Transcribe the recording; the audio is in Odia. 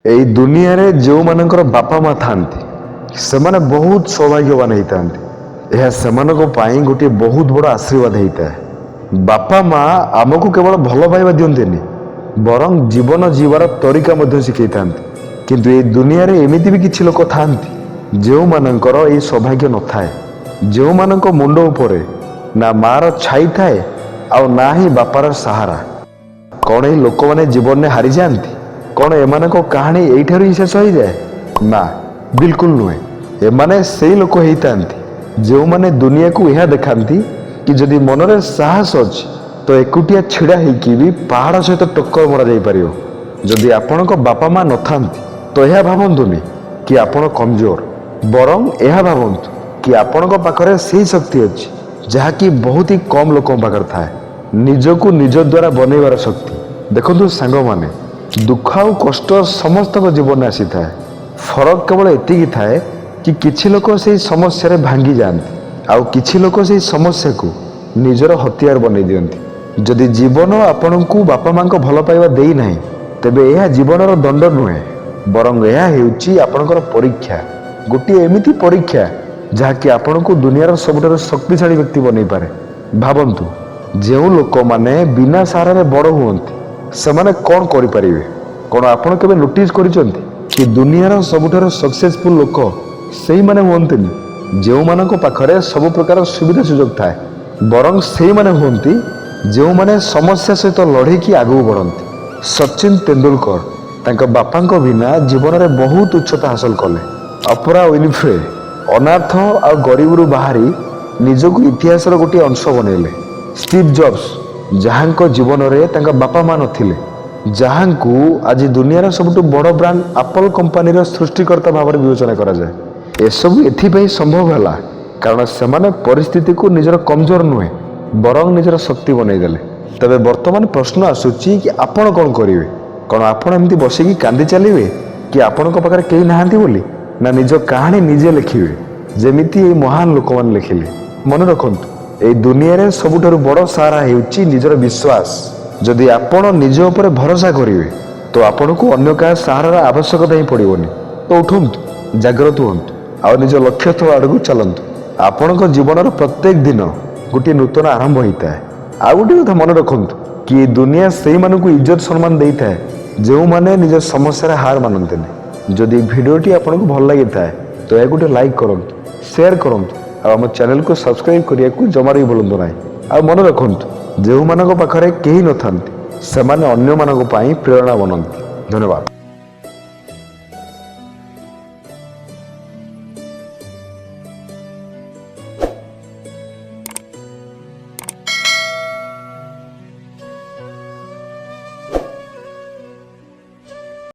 এই ଦୁନିଆରେ ଯେଉଁମାନଙ୍କର ବାପା ମା ଥାନ୍ତି ସେମାନେ ବହୁତ ସୌଭାଗ୍ୟବାନ ହେଇଥାନ୍ତି। ଏହା ସେମାନଙ୍କ ପାଇଁ ଗୋଟିଏ ବହୁତ ବଡ଼ ଆଶୀର୍ବାଦ ହେଇଥାଏ। ବାପା ମା ଆମକୁ କେବଳ ଭଲ ପାଇବା ଦିଅନ୍ତିନି, ବରଂ ଜୀବନ ଯିବାର ତରିକା ମଧ୍ୟ ଶିଖେଇଥାନ୍ତି। କିନ୍ତୁ ଏହି ଦୁନିଆରେ ଏମିତି ବି କିଛି ଲୋକ ଥାନ୍ତି ଯେଉଁମାନଙ୍କର ଏହି ସୌଭାଗ୍ୟ ନଥାଏ, ଯେଉଁମାନଙ୍କ ମୁଣ୍ଡ ଉପରେ ନା ମାର ଛାଇ ଥାଏ ଆଉ ନା ହିଁ ବାପାର ସାହାରା। କ'ଣ ଏହି ଲୋକମାନେ ଜୀବନରେ ହାରିଯାଆନ୍ତି? କ'ଣ ଏମାନଙ୍କ କାହାଣୀ ଏଇଠାରୁ ହିଁ ଶେଷ ହେଇଯାଏ? ନା, ବିଲକୁଲ ନୁହେଁ। ଏମାନେ ସେଇ ଲୋକ ହେଇଥାନ୍ତି ଯେଉଁମାନେ ଦୁନିଆକୁ ଏହା ଦେଖାନ୍ତି କି ଯଦି ମନରେ ସାହସ ଅଛି ତ ଏକୁଟିଆ ଛିଡ଼ା ହେଇକି ବି ପାହାଡ଼ ସହିତ ଟକ୍କର ମରାଯାଇପାରିବ। ଯଦି ଆପଣଙ୍କ ବାପା ମା ନଥାନ୍ତି ତ ଏହା ଭାବନ୍ତୁନି କି ଆପଣ କମଜୋର, ବରଂ ଏହା ଭାବନ୍ତୁ କି ଆପଣଙ୍କ ପାଖରେ ସେଇ ଶକ୍ତି ଅଛି ଯାହାକି ବହୁତ ହି କମ୍ ଲୋକଙ୍କ ପାଖରେ ଥାଏ, ନିଜକୁ ନିଜ ଦ୍ୱାରା ବନେଇବାର ଶକ୍ତି। ଦେଖନ୍ତୁ ସାଙ୍ଗମାନେ, ଦୁଃଖ ଆଉ କଷ୍ଟ ସମସ୍ତଙ୍କ ଜୀବନରେ ଆସିଥାଏ। ଫରକ କେବଳ ଏତିକି ଥାଏ କି କିଛି ଲୋକ ସେହି ସମସ୍ୟାରେ ଭାଙ୍ଗି ଯାଆନ୍ତି ଆଉ କିଛି ଲୋକ ସେହି ସମସ୍ୟାକୁ ନିଜର ହତିଆର ବନେଇ ଦିଅନ୍ତି। ଯଦି ଜୀବନ ଆପଣଙ୍କୁ ବାପା ମାଙ୍କ ଭଲ ପାଇବା ଦେଇନାହିଁ ତେବେ ଏହା ଜୀବନର ଦଣ୍ଡ ନୁହେଁ, ବରଂ ଏହା ହେଉଛି ଆପଣଙ୍କର ପରୀକ୍ଷା। ଗୋଟିଏ ଏମିତି ପରୀକ୍ଷା ଯାହାକି ଆପଣଙ୍କୁ ଦୁନିଆର ସବୁଠାରୁ ଶକ୍ତିଶାଳୀ ବ୍ୟକ୍ତି ବନେଇପାରେ। ଭାବନ୍ତୁ, ଯେଉଁ ଲୋକମାନେ ବିନା ସାହାରାରେ ବଡ଼ ହୁଅନ୍ତି ସେମାନେ କ'ଣ କରିପାରିବେ? କ'ଣ ଆପଣ କେବେ ନୋଟିସ୍ କରିଛନ୍ତି କି ଦୁନିଆର ସବୁଠାରୁ ସକ୍ସେସଫୁଲ୍ ଲୋକ ସେଇମାନେ ହୁଅନ୍ତିନି ଯେଉଁମାନଙ୍କ ପାଖରେ ସବୁ ପ୍ରକାର ସୁବିଧା ସୁଯୋଗ ଥାଏ, ବରଂ ସେଇମାନେ ହୁଅନ୍ତି ଯେଉଁମାନେ ସମସ୍ୟା ସହିତ ଲଢ଼େଇକି ଆଗକୁ ବଢ଼ନ୍ତି। ସଚିନ ତେନ୍ଦୁଲକର ତାଙ୍କ ବାପାଙ୍କ ବିନା ଜୀବନରେ ବହୁତ ଉଚ୍ଚତା ହାସଲ କଲେ। ଅପରା ୱିନଫ୍ରେ ଅନାଥ ଆଉ ଗରିବରୁ ବାହାରି ନିଜକୁ ଇତିହାସର ଗୋଟିଏ ଅଂଶ ବନେଇଲେ। ଷ୍ଟିଭ୍ ଜବ୍ସ, ଯାହାଙ୍କ ଜୀବନରେ ତାଙ୍କ ବାପା ମା ନଥିଲେ, ଯାହାଙ୍କୁ ଆଜି ଦୁନିଆର ସବୁଠୁ ବଡ଼ ବ୍ରାଣ୍ଡ ଆପଲ୍ କମ୍ପାନୀର ସୃଷ୍ଟିକର୍ତ୍ତା ଭାବରେ ବିବେଚନା କରାଯାଏ, ଏସବୁ ଏଥିପାଇଁ ସମ୍ଭବ ହେଲା କାରଣ ସେମାନେ ପରିସ୍ଥିତିକୁ ନିଜର କମଜୋର ନୁହେଁ ବରଂ ନିଜର ଶକ୍ତି ବନେଇଦେଲେ। ତେବେ ବର୍ତ୍ତମାନ ପ୍ରଶ୍ନ ଆସୁଛି କି ଆପଣ କ'ଣ କରିବେ? କ'ଣ ଆପଣ ଏମିତି ବସିକି କାନ୍ଦି ଚାଲିବେ କି ଆପଣଙ୍କ ପାଖରେ କେହି ନାହାନ୍ତି ବୋଲି? ନା ନିଜ କାହାଣୀ ନିଜେ ଲେଖିବେ ଯେମିତି ଏହି ମହାନ ଲୋକମାନେ ଲେଖିଲେ? ମନେ ରଖନ୍ତୁ, ଏହି ଦୁନିଆରେ ସବୁଠାରୁ ବଡ଼ ସାହାରା ହେଉଛି ନିଜର ବିଶ୍ୱାସ। ଯଦି ଆପଣ ନିଜ ଉପରେ ଭରସା କରିବେ ତ ଆପଣଙ୍କୁ ଅନ୍ୟ କାହା ସାହାରାର ଆବଶ୍ୟକତା ହିଁ ପଡ଼ିବନି। ତ ଉଠନ୍ତୁ, ଜାଗ୍ରତ ହୁଅନ୍ତୁ ଆଉ ନିଜ ଲକ୍ଷ୍ୟସ୍ଥଳ ଆଡ଼କୁ ଚାଲନ୍ତୁ। ଆପଣଙ୍କ ଜୀବନର ପ୍ରତ୍ୟେକ ଦିନ ଗୋଟିଏ ନୂତନ ଆରମ୍ଭ ହେଇଥାଏ। ଆଉ ଗୋଟିଏ କଥା ମନେ ରଖନ୍ତୁ କି ଏ ଦୁନିଆ ସେଇମାନଙ୍କୁ ଇଜ୍ଜତ ସମ୍ମାନ ଦେଇଥାଏ ଯେଉଁମାନେ ନିଜ ସମସ୍ୟାରେ ହାର ମାନନ୍ତିନି। ଯଦି ଭିଡ଼ିଓଟି ଆପଣଙ୍କୁ ଭଲ ଲାଗିଥାଏ ତ ଏହାକୁ ଗୋଟେ ଲାଇକ୍ କରନ୍ତୁ, ସେୟାର କରନ୍ତୁ ଆଉ ଆମ ଚ୍ୟାନେଲକୁ ସବସ୍କ୍ରାଇବ୍ କରିବାକୁ ଜମାରୁ ବି ଭୁଲନ୍ତୁ ନାହିଁ। ଆଉ ମନେ ରଖନ୍ତୁ, ଯେଉଁମାନଙ୍କ ପାଖରେ କେହି ନଥାନ୍ତି ସେମାନେ ଅନ୍ୟମାନଙ୍କ ପାଇଁ ପ୍ରେରଣା ବନନ୍ତି। ଧନ୍ୟବାଦ।